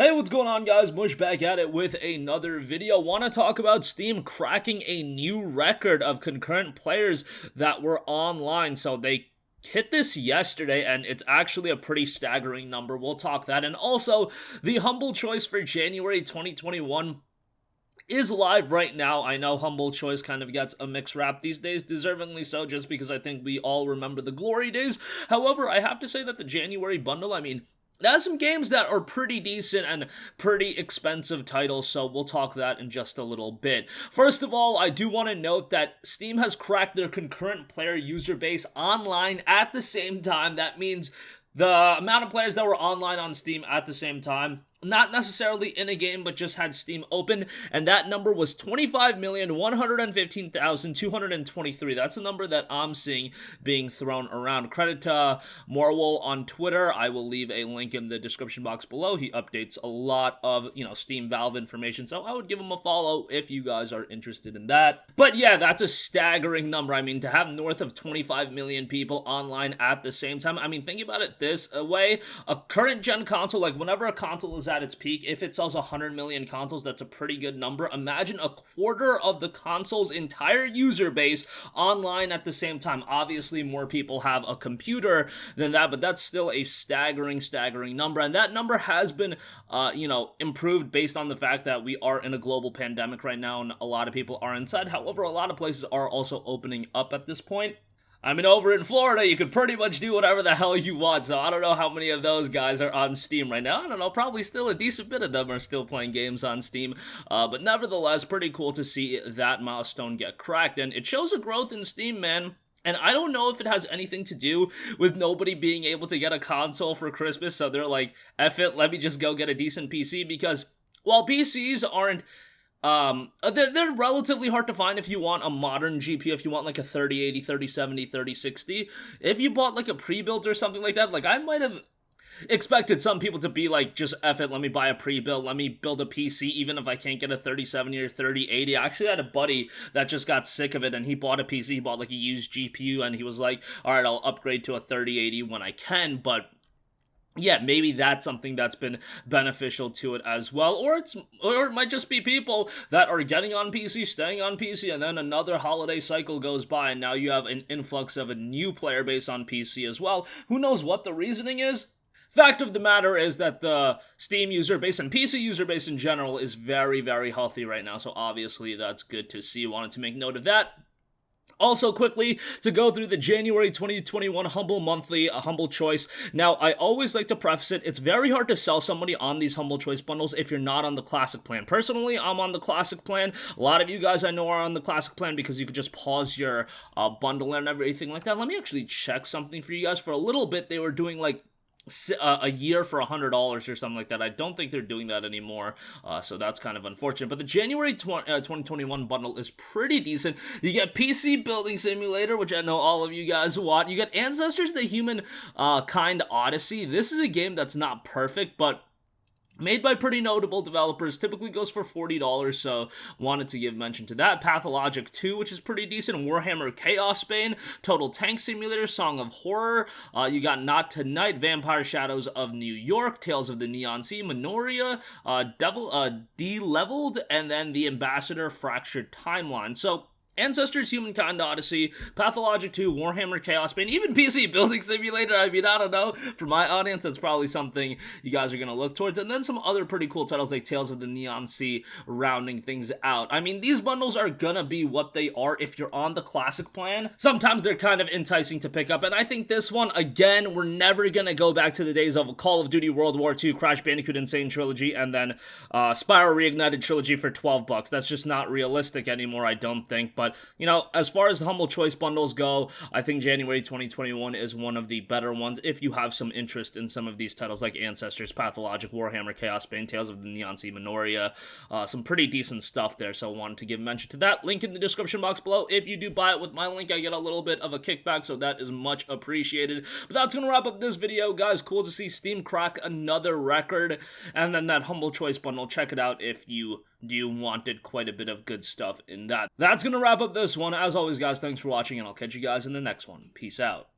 Hey, what's going on, guys? Mush back at it with another video. Want to talk about Steam cracking a new record of concurrent players that were online. So they hit this yesterday, and it's actually a pretty staggering number. We'll talk that. And also, the Humble Choice for January 2021 is live right now. I know Humble Choice kind of gets a mixed rap these days, deservingly so, just because I think we all remember the glory days. However, I have to say that the January bundle, it has some games that are pretty decent and pretty expensive titles, so we'll talk that in just a little bit. First of all, I do want to note that Steam has cracked their concurrent player user base online at the same time. That means the amount of players that were online on Steam at the same time, not necessarily in a game, but just had Steam open, and that number was 25,115,223. That's the number that I'm seeing being thrown around. Credit to Morwell on Twitter. I will leave a link in the description box below. He updates a lot of, Steam Valve information, so I would give him a follow if you guys are interested in that. But yeah, that's a staggering number. To have north of 25 million people online at the same time. Think about it this way. A current gen console, like whenever a console is at its peak, if it sells 100 million consoles, that's a pretty good number. Imagine a quarter of the console's entire user base online at the same time. Obviously, more people have a computer than that, but that's still a staggering number. And that number has been, improved based on the fact that we are in a global pandemic right now and a lot of people are inside. However, a lot of places are also opening up at this point. Over in Florida, you could pretty much do whatever the hell you want, so I don't know how many of those guys are on Steam right now. I don't know, probably still a decent bit of them are still playing games on Steam, but nevertheless, pretty cool to see that milestone get cracked, and it shows a growth in Steam, man. And I don't know if it has anything to do with nobody being able to get a console for Christmas, so they're like, F it, let me just go get a decent PC, because while PCs aren't they're relatively hard to find if you want a modern GPU, if you want like a 3080, 3070, 3060. If you bought like a pre-built or something like that, like I might have expected some people to be like, just F it, let me buy a pre-built, let me build a PC, even if I can't get a 3070 or 3080. I actually had a buddy that just got sick of it, and he bought a PC, he bought like a used GPU, and he was like, alright, I'll upgrade to a 3080 when I can, but yeah, maybe that's something that's been beneficial to it as well, or it might just be people that are getting on PC, staying on PC, and then another holiday cycle goes by, and now you have an influx of a new player base on PC as well. Who knows what the reasoning is? Fact of the matter is that the Steam user base and PC user base in general is very, very healthy right now, so obviously that's good to see. Wanted to make note of that. Also, quickly, to go through the January 2021 Humble Monthly, Humble Choice. Now, I always like to preface it, it's very hard to sell somebody on these Humble Choice bundles if you're not on the Classic plan. Personally, I'm on the Classic plan. A lot of you guys I know are on the Classic plan because you could just pause your bundle and everything like that. Let me actually check something for you guys. For a little bit, they were doing like a year for $100 or something like that. I don't think they're doing that anymore, so that's kind of unfortunate. But the January 2021 bundle is pretty decent. You get PC Building Simulator, which I know all of you guys want. You get Ancestors: The Human Kind Odyssey. This is a game that's not perfect, but made by pretty notable developers, typically goes for $40, so wanted to give mention to that. Pathologic 2, which is pretty decent. Warhammer Chaos Bane, Total Tank Simulator, Song of Horror. You got Not Tonight, Vampire Shadows of New York, Tales of the Neon Sea, Minoria, De-Leveled, and then The Ambassador Fractured Timeline. So Ancestors: Humankind Odyssey, Pathologic 2, Warhammer Chaos Bane, even PC Building Simulator. I don't know. For my audience, that's probably something you guys are going to look towards. And then some other pretty cool titles like Tales of the Neon Sea, rounding things out. These bundles are going to be what they are if you're on the Classic plan. Sometimes they're kind of enticing to pick up. And I think this one, again, we're never going to go back to the days of Call of Duty World War II, Crash Bandicoot Insane Trilogy, and then Spyro Reignited Trilogy for $12. That's just not realistic anymore, I don't think. But, as far as the Humble Choice bundles go, I think January 2021 is one of the better ones if you have some interest in some of these titles like Ancestors, Pathologic, Warhammer, Chaos Bane, Tales of the Neon Sea, Minoria. Some pretty decent stuff there, so I wanted to give mention to that. Link in the description box below. If you do buy it with my link, I get a little bit of a kickback, so that is much appreciated. But that's going to wrap up this video, guys. Cool to see Steam crack another record. And then that Humble Choice bundle, check it out if you wanted quite a bit of good stuff in that. That's going to wrap up this one. As always, guys, thanks for watching, and I'll catch you guys in the next one. Peace out.